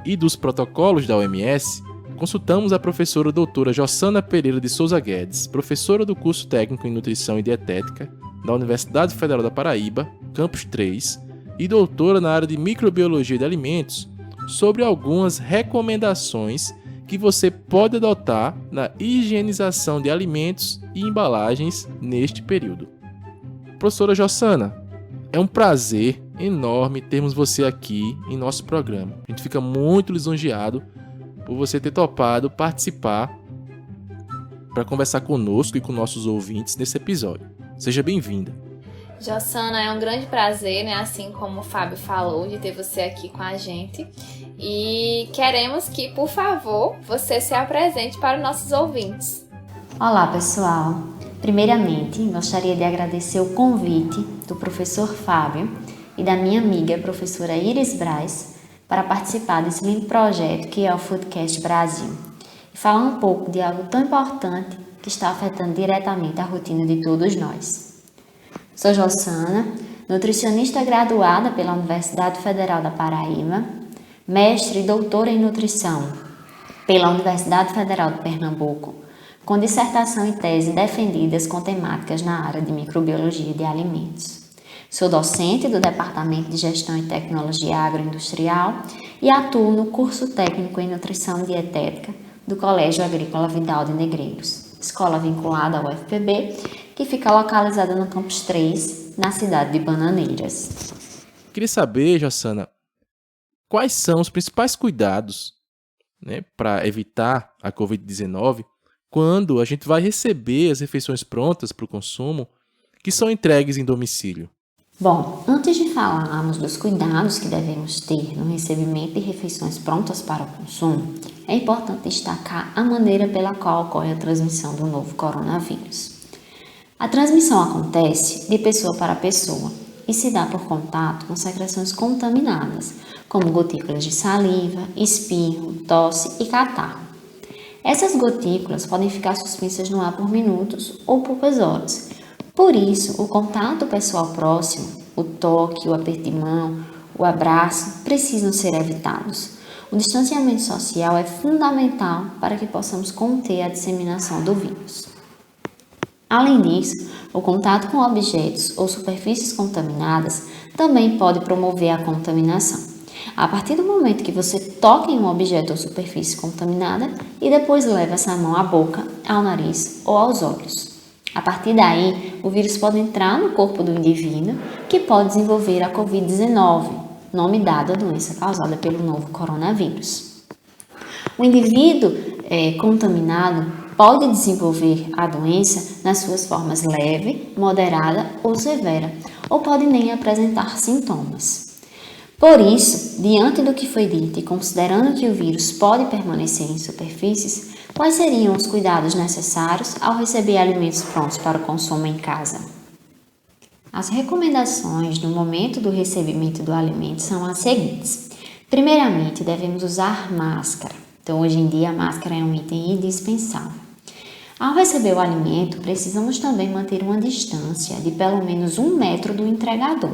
e dos protocolos da OMS, consultamos a professora doutora Jossana Pereira de Souza Guedes, professora do curso técnico em Nutrição e Dietética da Universidade Federal da Paraíba, Campus 3, e doutora na área de Microbiologia de Alimentos, sobre algumas recomendações que você pode adotar na higienização de alimentos e embalagens neste período. Professora Jossana, é um prazer enorme termos você aqui em nosso programa. A gente fica muito lisonjeado por você ter topado participar para conversar conosco e com nossos ouvintes nesse episódio. Seja bem-vinda. Jossana, é um grande prazer, né? Assim como o Fábio falou, de ter você aqui com a gente. E queremos que, por favor, você se apresente para os nossos ouvintes. Olá, pessoal. Primeiramente, gostaria de agradecer o convite do professor Fábio e da minha amiga, professora Iris Braz, para participar desse lindo projeto que é o Foodcast Brasil e falar um pouco de algo tão importante que está afetando diretamente a rotina de todos nós. Sou Jossana, nutricionista graduada pela Universidade Federal da Paraíba, mestre e doutora em nutrição pela Universidade Federal de Pernambuco, com dissertação e tese defendidas com temáticas na área de microbiologia de alimentos. Sou docente do Departamento de Gestão e Tecnologia Agroindustrial e atuo no curso técnico em Nutrição e Dietética do Colégio Agrícola Vidal de Negreiros, escola vinculada ao UFPB, que fica localizada no Campus 3, na cidade de Bananeiras. Queria saber, Jossana, quais são os principais cuidados, né, para evitar a Covid-19 quando a gente vai receber as refeições prontas para o consumo que são entregues em domicílio? Bom, antes de falarmos dos cuidados que devemos ter no recebimento de refeições prontas para o consumo, é importante destacar a maneira pela qual ocorre a transmissão do novo coronavírus. A transmissão acontece de pessoa para pessoa e se dá por contato com secreções contaminadas, como gotículas de saliva, espirro, tosse e catarro. Essas gotículas podem ficar suspensas no ar por minutos ou poucas horas. Por isso, o contato pessoal próximo, o toque, o aperto de mão, o abraço, precisam ser evitados. O distanciamento social é fundamental para que possamos conter a disseminação do vírus. Além disso, o contato com objetos ou superfícies contaminadas também pode promover a contaminação. A partir do momento que você toca em um objeto ou superfície contaminada e depois leva essa mão à boca, ao nariz ou aos olhos. A partir daí, o vírus pode entrar no corpo do indivíduo, que pode desenvolver a Covid-19, nome dado à doença causada pelo novo coronavírus. O indivíduo contaminado pode desenvolver a doença nas suas formas leve, moderada ou severa, ou pode nem apresentar sintomas. Por isso, diante do que foi dito e considerando que o vírus pode permanecer em superfícies, quais seriam os cuidados necessários ao receber alimentos prontos para o consumo em casa? As recomendações no momento do recebimento do alimento são as seguintes. Primeiramente, devemos usar máscara. Então, hoje em dia, a máscara é um item indispensável. Ao receber o alimento, precisamos também manter uma distância de pelo menos 1 metro do entregador.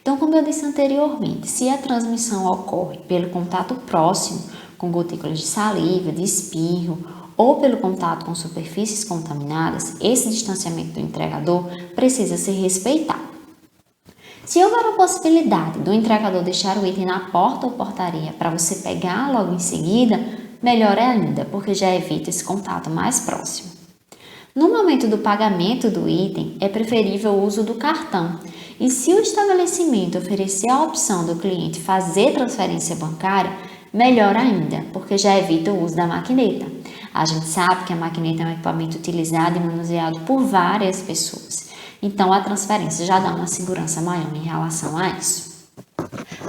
Então, como eu disse anteriormente, se a transmissão ocorre pelo contato próximo com gotículas de saliva, de espirro ou pelo contato com superfícies contaminadas, esse distanciamento do entregador precisa ser respeitado. Se houver a possibilidade do entregador deixar o item na porta ou portaria para você pegar logo em seguida, melhor ainda, porque já evita esse contato mais próximo. No momento do pagamento do item, é preferível o uso do cartão. E se o estabelecimento oferecer a opção do cliente fazer transferência bancária, melhor ainda, porque já evita o uso da maquineta. A gente sabe que a maquineta é um equipamento utilizado e manuseado por várias pessoas. Então, a transferência já dá uma segurança maior em relação a isso.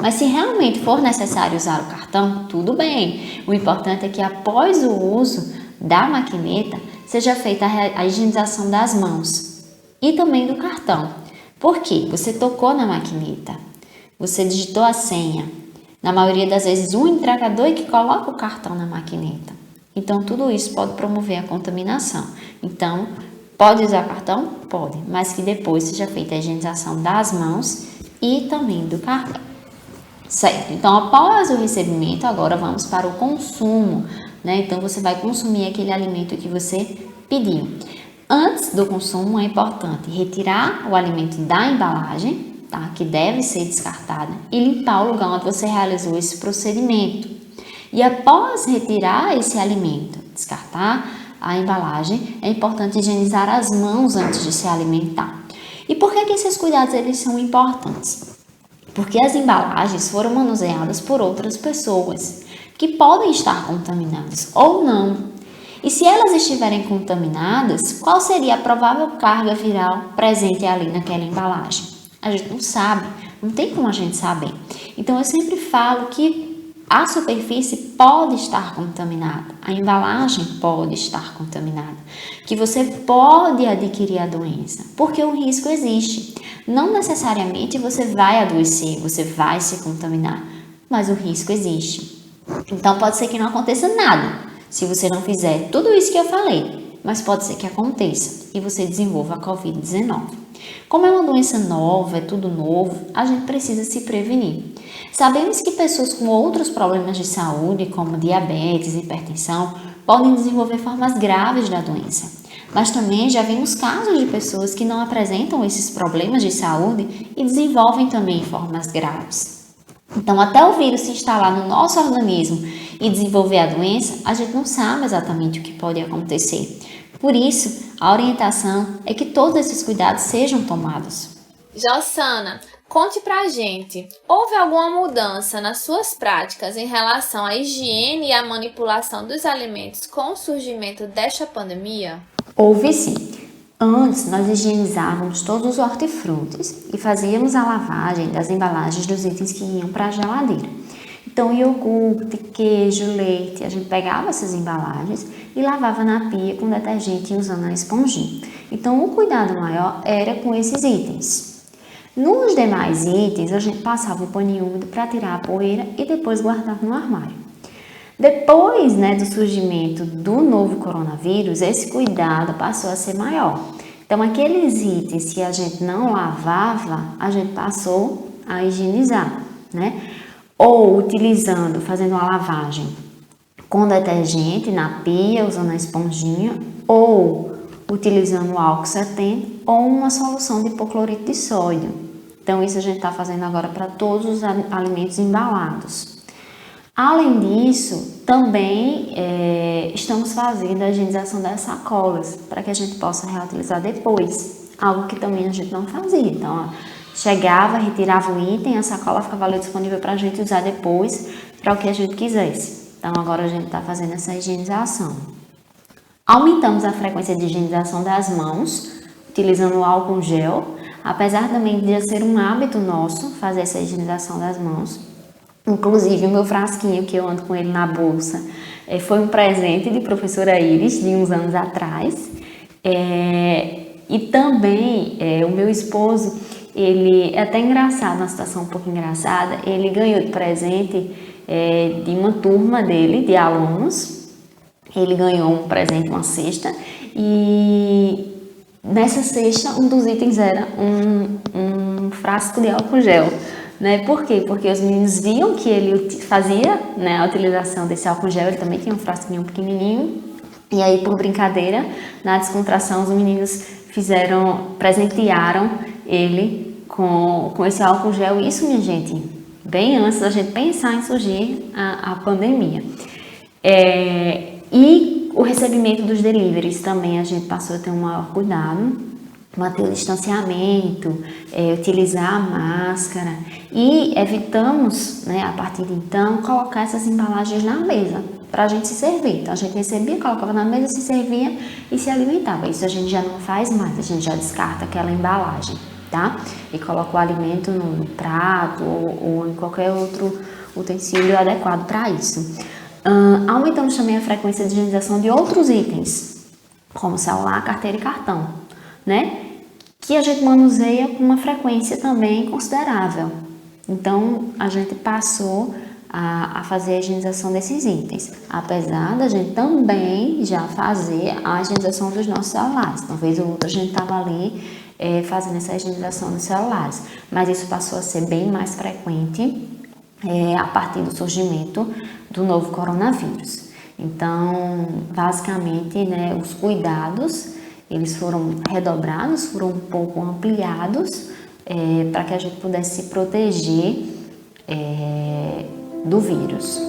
Mas se realmente for necessário usar o cartão, tudo bem. O importante é que após o uso da maquineta, seja feita a higienização das mãos e também do cartão. Por quê? Você tocou na maquineta, você digitou a senha. Na maioria das vezes, o entregador é que coloca o cartão na maquineta. Então, tudo isso pode promover a contaminação. Então, pode usar cartão? Pode, mas que depois seja feita a higienização das mãos e também do cartão. Certo, então após o recebimento, agora vamos para o consumo, né? Então, você vai consumir aquele alimento que você pediu. Antes do consumo, é importante retirar o alimento da embalagem, tá? Que deve ser descartada, e limpar o lugar onde você realizou esse procedimento. E após retirar esse alimento, descartar a embalagem, é importante higienizar as mãos antes de se alimentar. E por que esses cuidados eles são importantes? Porque as embalagens foram manuseadas por outras pessoas, que podem estar contaminadas ou não. E se elas estiverem contaminadas, qual seria a provável carga viral presente ali naquela embalagem? A gente não sabe, não tem como a gente saber. Então, eu sempre falo que a superfície pode estar contaminada, a embalagem pode estar contaminada, que você pode adquirir a doença, porque o risco existe. Não necessariamente você vai adoecer, você vai se contaminar, mas o risco existe. Então, pode ser que não aconteça nada se você não fizer tudo isso que eu falei, mas pode ser que aconteça e você desenvolva a Covid-19. Como é uma doença nova, é tudo novo, a gente precisa se prevenir. Sabemos que pessoas com outros problemas de saúde, como diabetes e hipertensão, podem desenvolver formas graves da doença. Mas também já vimos casos de pessoas que não apresentam esses problemas de saúde e desenvolvem também formas graves. Então, até o vírus se instalar no nosso organismo e desenvolver a doença, a gente não sabe exatamente o que pode acontecer. Por isso, a orientação é que todos esses cuidados sejam tomados. Jossana, conte pra gente, houve alguma mudança nas suas práticas em relação à higiene e à manipulação dos alimentos com o surgimento desta pandemia? Houve sim. Antes, nós higienizávamos todos os hortifrutis e fazíamos a lavagem das embalagens dos itens que iam para a geladeira. Então, iogurte, queijo, leite, a gente pegava essas embalagens e lavava na pia com detergente usando a esponjinha. Então, o cuidado maior era com esses itens. Nos demais itens, a gente passava o paninho úmido para tirar a poeira e depois guardava no armário. Depois, do surgimento do novo coronavírus, esse cuidado passou a ser maior. Então, aqueles itens que a gente não lavava, a gente passou a higienizar, Ou fazendo uma lavagem com detergente na pia, usando a esponjinha, ou utilizando o álcool 70 ou uma solução de hipoclorito de sódio. Então, isso a gente está fazendo agora para todos os alimentos embalados. Além disso, também estamos fazendo a higienização das sacolas, para que a gente possa reutilizar depois, algo que também a gente não fazia. Então, chegava, retirava o item, a sacola ficava ali disponível para a gente usar depois, para o que a gente quisesse. Então, agora a gente está fazendo essa higienização. Aumentamos a frequência de higienização das mãos, utilizando o álcool gel, apesar também de ser um hábito nosso fazer essa higienização das mãos. Inclusive, o meu frasquinho, que eu ando com ele na bolsa, foi um presente de professora Iris, de uns anos atrás. E também, o meu esposo, ele é até engraçado, uma situação um pouco engraçada, ele ganhou de presente de uma turma dele, de alunos. Ele ganhou um presente, uma cesta, e nessa cesta, um dos itens era um frasco de álcool gel. Por quê? Porque os meninos viam que ele fazia a utilização desse álcool gel, ele também tinha um frasquinho pequenininho, e aí, por brincadeira, na descontração, os meninos presentearam ele com esse álcool gel. Isso, minha gente, bem antes da gente pensar em surgir a pandemia. E o recebimento dos deliveries também a gente passou a ter um maior cuidado, manter o distanciamento, utilizar a máscara e evitamos, a partir de então, colocar essas embalagens na mesa para a gente se servir. Então, a gente recebia, colocava na mesa, se servia e se alimentava. Isso a gente já não faz mais, a gente já descarta aquela embalagem, tá? E coloca o alimento no prato ou em qualquer outro utensílio adequado para isso. Aumentamos também a frequência de higienização de outros itens, como celular, carteira e cartão, que a gente manuseia com uma frequência também considerável. Então, a gente passou a fazer a higienização desses itens, apesar da gente também já fazer a higienização dos nossos celulares. Uma vez ou outra a gente estava ali fazendo essa higienização dos celulares, mas isso passou a ser bem mais frequente a partir do surgimento do novo coronavírus. Então, basicamente, os cuidados eles foram redobrados, foram um pouco ampliados para que a gente pudesse se proteger do vírus.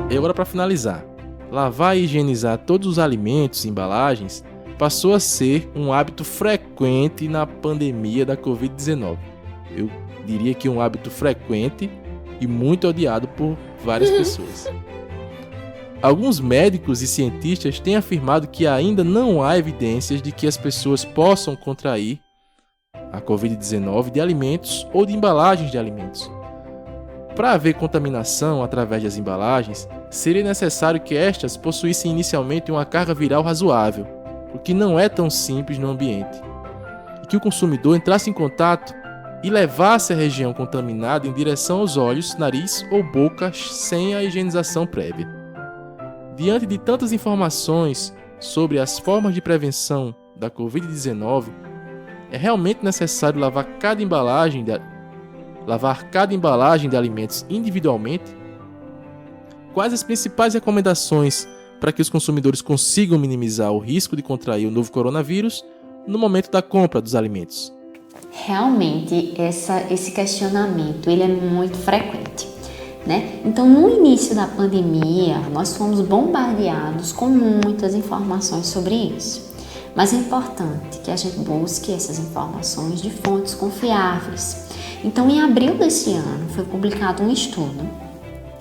E agora, para finalizar, lavar e higienizar todos os alimentos e embalagens passou a ser um hábito frequente na pandemia da Covid-19. Eu diria que um hábito frequente e muito odiado por várias pessoas. Alguns médicos e cientistas têm afirmado que ainda não há evidências de que as pessoas possam contrair a Covid-19 de alimentos ou de embalagens de alimentos. Para haver contaminação através das embalagens, seria necessário que estas possuíssem inicialmente uma carga viral razoável, o que não é tão simples no ambiente, e que o consumidor entrasse em contato e levasse a região contaminada em direção aos olhos, nariz ou boca sem a higienização prévia. Diante de tantas informações sobre as formas de prevenção da Covid-19, é realmente necessário lavar cada embalagem lavar cada embalagem de alimentos individualmente? Quais as principais recomendações para que os consumidores consigam minimizar o risco de contrair o novo coronavírus no momento da compra dos alimentos? Realmente, esse questionamento ele é muito frequente, né? Então, no início da pandemia, nós fomos bombardeados com muitas informações sobre isso. Mas é importante que a gente busque essas informações de fontes confiáveis. Então, em abril desse ano, foi publicado um estudo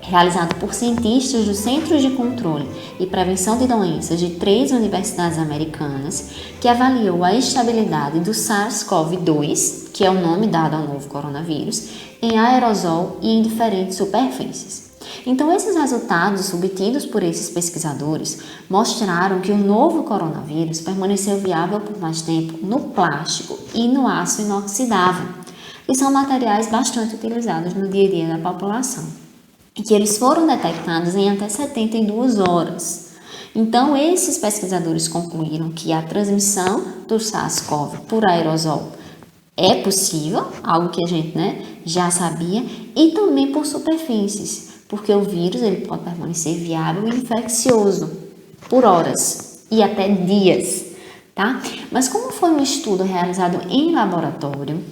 realizado por cientistas do Centro de Controle e Prevenção de Doenças de 3 universidades americanas, que avaliou a estabilidade do SARS-CoV-2, que é o nome dado ao novo coronavírus, em aerosol e em diferentes superfícies. Então, esses resultados obtidos por esses pesquisadores mostraram que o novo coronavírus permaneceu viável por mais tempo no plástico e no aço inoxidável, que são materiais bastante utilizados no dia a dia da população, e que eles foram detectados em até 72 horas. Então, esses pesquisadores concluíram que a transmissão do SARS-CoV por aerosol é possível, algo que a gente já sabia, e também por superfícies, porque o vírus ele pode permanecer viável e infeccioso por horas e até dias, tá? Mas como foi um estudo realizado em laboratório,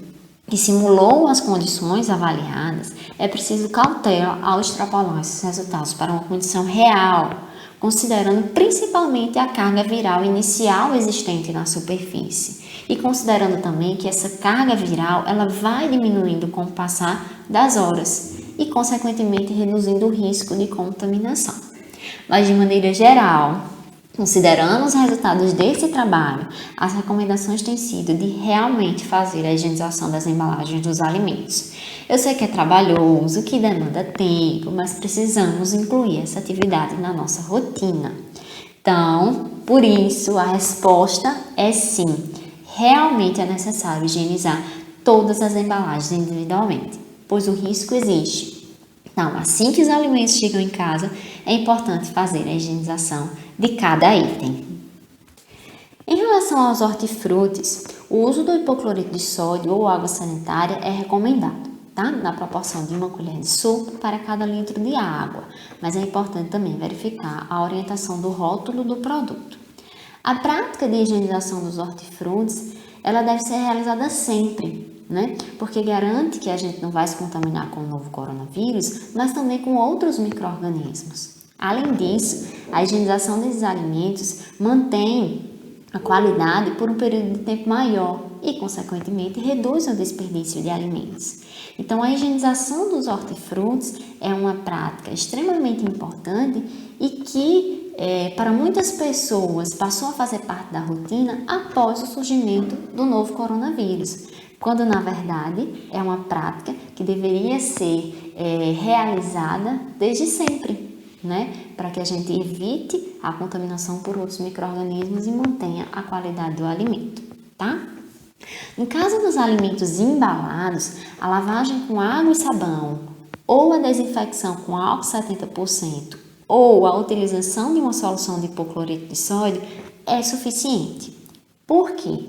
que simulou as condições avaliadas, é preciso cautela ao extrapolar esses resultados para uma condição real, considerando principalmente a carga viral inicial existente na superfície e considerando também que essa carga viral ela vai diminuindo com o passar das horas e, consequentemente, reduzindo o risco de contaminação. Mas, de maneira geral, considerando os resultados desse trabalho, as recomendações têm sido de realmente fazer a higienização das embalagens dos alimentos. Eu sei que é trabalhoso, que demanda tempo, mas precisamos incluir essa atividade na nossa rotina. Então, por isso, a resposta é sim. Realmente é necessário higienizar todas as embalagens individualmente, pois o risco existe. Então, assim que os alimentos chegam em casa, é importante fazer a higienização de cada item. Em relação aos hortifrutis, o uso do hipoclorito de sódio ou água sanitária é recomendado, tá? Na proporção de 1 colher de sopa para cada litro de água, mas é importante também verificar a orientação do rótulo do produto. A prática de higienização dos hortifrutis, ela deve ser realizada sempre, né? Porque garante que a gente não vai se contaminar com o novo coronavírus, mas também com outros micro-organismos. Além disso, a higienização desses alimentos mantém a qualidade por um período de tempo maior e, consequentemente, reduz o desperdício de alimentos. Então, a higienização dos hortifrutis é uma prática extremamente importante e que, para muitas pessoas, passou a fazer parte da rotina após o surgimento do novo coronavírus, quando, na verdade, é uma prática que deveria ser realizada desde sempre, né? Para que a gente evite a contaminação por outros micro-organismos e mantenha a qualidade do alimento, tá? No caso dos alimentos embalados, a lavagem com água e sabão, ou a desinfecção com álcool 70%, ou a utilização de uma solução de hipoclorito de sódio é suficiente. Por quê?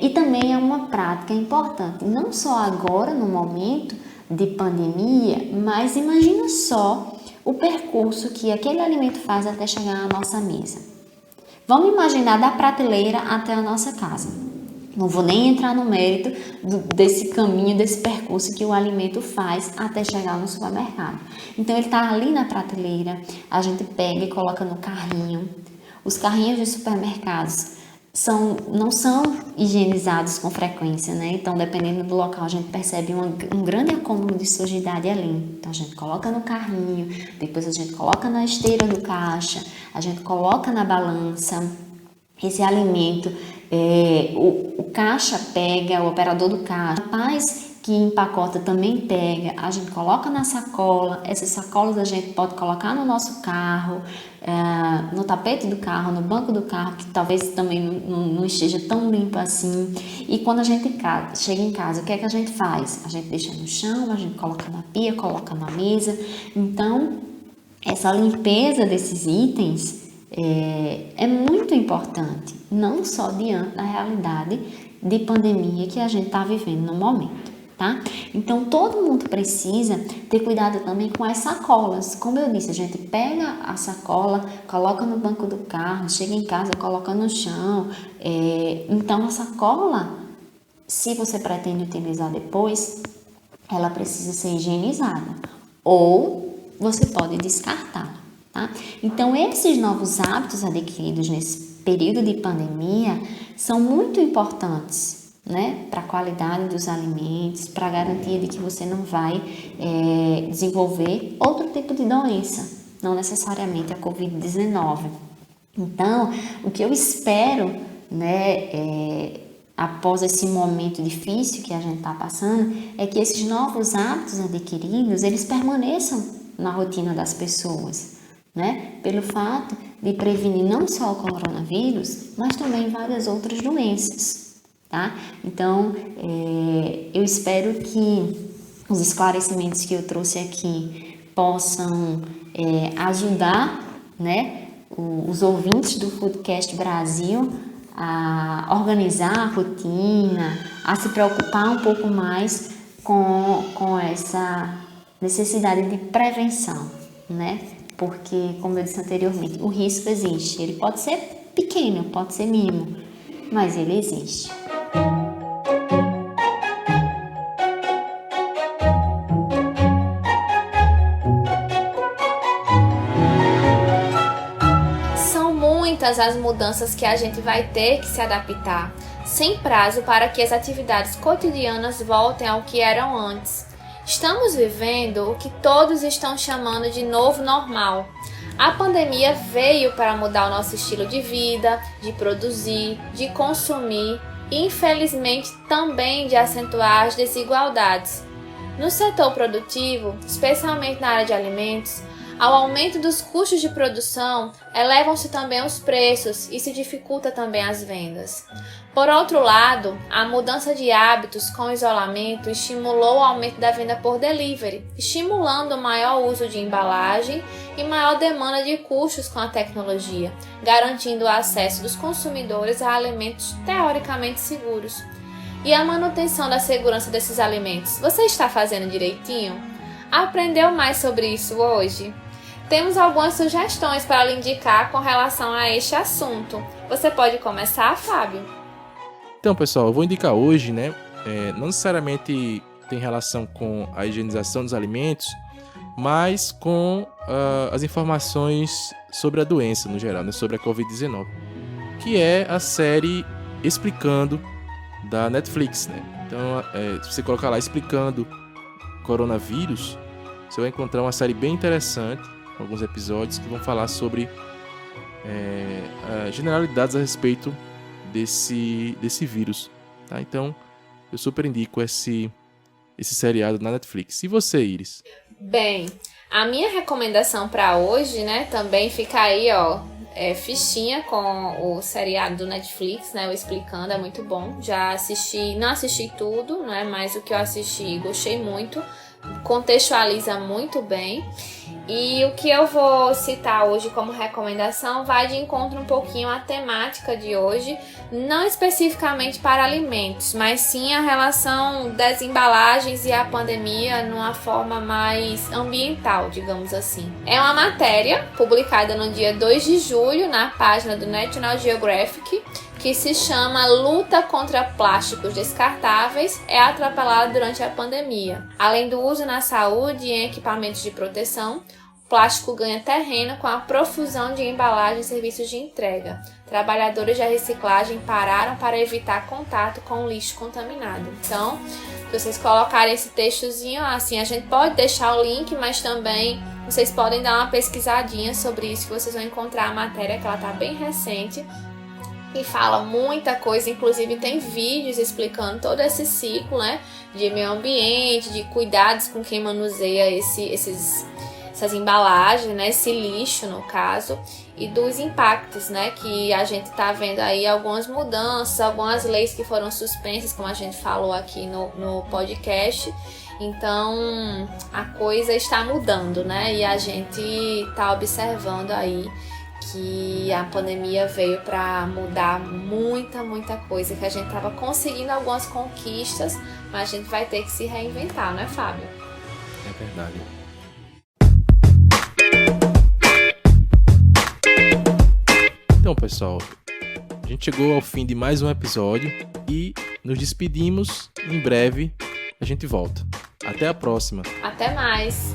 E também é uma prática importante, não só agora, no momento de pandemia, mas imagina só o percurso que aquele alimento faz até chegar à nossa mesa. Vamos imaginar da prateleira até a nossa casa. Não vou nem entrar no mérito desse caminho, desse percurso que o alimento faz até chegar no supermercado. Então, ele está ali na prateleira, a gente pega e coloca no carrinho. Os carrinhos de supermercados não são higienizados com frequência, né? Então, dependendo do local, a gente percebe um grande acúmulo de sujidade ali. Então, a gente coloca no carrinho, depois a gente coloca na esteira do caixa, a gente coloca na balança. Esse alimento, o caixa pega, o operador do caixa, o rapaz que empacota também pega, a gente coloca na sacola, essas sacolas a gente pode colocar no nosso carro, no tapete do carro, no banco do carro, que talvez também não esteja tão limpo assim. E quando a gente chega em casa, o que é que a gente faz? A gente deixa no chão, a gente coloca na pia, coloca na mesa. Então, essa limpeza desses itens é muito importante, não só diante da realidade de pandemia que a gente está vivendo no momento, tá? Então, todo mundo precisa ter cuidado também com as sacolas. Como eu disse, a gente pega a sacola, coloca no banco do carro, chega em casa, coloca no chão. Então, a sacola, se você pretende utilizar depois, ela precisa ser higienizada. Ou você pode descartar, tá? Então, esses novos hábitos adquiridos nesse período de pandemia são muito importantes, né, para a qualidade dos alimentos, para a garantia de que você não vai desenvolver outro tipo de doença, não necessariamente a Covid-19. Então, o que eu espero, né, após esse momento difícil que a gente está passando, é que esses novos hábitos adquiridos, eles permaneçam na rotina das pessoas, né, pelo fato de prevenir não só o coronavírus, mas também várias outras doenças, tá? Então, eu espero que os esclarecimentos que eu trouxe aqui possam ajudar, né, os ouvintes do Foodcast Brasil a organizar a rotina, a se preocupar um pouco mais com essa necessidade de prevenção, né? Porque, como eu disse anteriormente, o risco existe. Ele pode ser pequeno, pode ser mínimo, mas ele existe. São muitas as mudanças que a gente vai ter que se adaptar, sem prazo para que as atividades cotidianas voltem ao que eram antes. Estamos vivendo o que todos estão chamando de novo normal. A pandemia veio para mudar o nosso estilo de vida, de produzir, de consumir e, infelizmente, também de acentuar as desigualdades. No setor produtivo, especialmente na área de alimentos, ao aumento dos custos de produção, elevam-se também os preços e se dificulta também as vendas. Por outro lado, a mudança de hábitos com o isolamento estimulou o aumento da venda por delivery, estimulando o maior uso de embalagem e maior demanda de custos com a tecnologia, garantindo o acesso dos consumidores a alimentos teoricamente seguros. E a manutenção da segurança desses alimentos, você está fazendo direitinho? Aprendeu mais sobre isso hoje? Temos algumas sugestões para lhe indicar com relação a este assunto. Você pode começar, Fábio? Então, pessoal, eu vou indicar hoje, né? Não necessariamente tem relação com a higienização dos alimentos, mas com as informações sobre a doença no geral, né? Sobre a Covid-19, que é a série Explicando da Netflix, né? Então, se você colocar lá Explicando Coronavírus, você vai encontrar uma série bem interessante, alguns episódios que vão falar sobre generalidades a respeito desse vírus, tá? Então, eu super indico esse seriado na Netflix. E você, Iris? Bem, a minha recomendação para hoje, né, também fica aí, ó, fichinha com o seriado do Netflix, né, o Explicando, é muito bom. Já assisti, não assisti tudo, né, mas o que eu assisti gostei muito, contextualiza muito bem. E o que eu vou citar hoje como recomendação vai de encontro um pouquinho à temática de hoje, não especificamente para alimentos, mas sim a relação das embalagens e a pandemia numa forma mais ambiental, digamos assim. É uma matéria publicada no dia 2 de julho na página do National Geographic, que se chama Luta contra Plásticos Descartáveis é atropelada durante a pandemia. Além do uso na saúde e em equipamentos de proteção, o plástico ganha terreno com a profusão de embalagens e serviços de entrega. Trabalhadores da reciclagem pararam para evitar contato com o lixo contaminado. Então, se vocês colocarem esse textozinho, assim, a gente pode deixar o link, mas também vocês podem dar uma pesquisadinha sobre isso, que vocês vão encontrar a matéria, que ela está bem recente, e fala muita coisa, inclusive tem vídeos explicando todo esse ciclo, né, de meio ambiente, de cuidados com quem manuseia essas embalagens, né, esse lixo no caso, e dos impactos, né, que a gente está vendo aí algumas mudanças, algumas leis que foram suspensas, como a gente falou aqui no podcast. Então a coisa está mudando, né, e a gente está observando aí que a pandemia veio para mudar muita coisa, que a gente tava conseguindo algumas conquistas, mas a gente vai ter que se reinventar, não é, Fábio? É verdade. Então, pessoal, a gente chegou ao fim de mais um episódio e nos despedimos. Em breve a gente volta. Até a próxima. Até mais!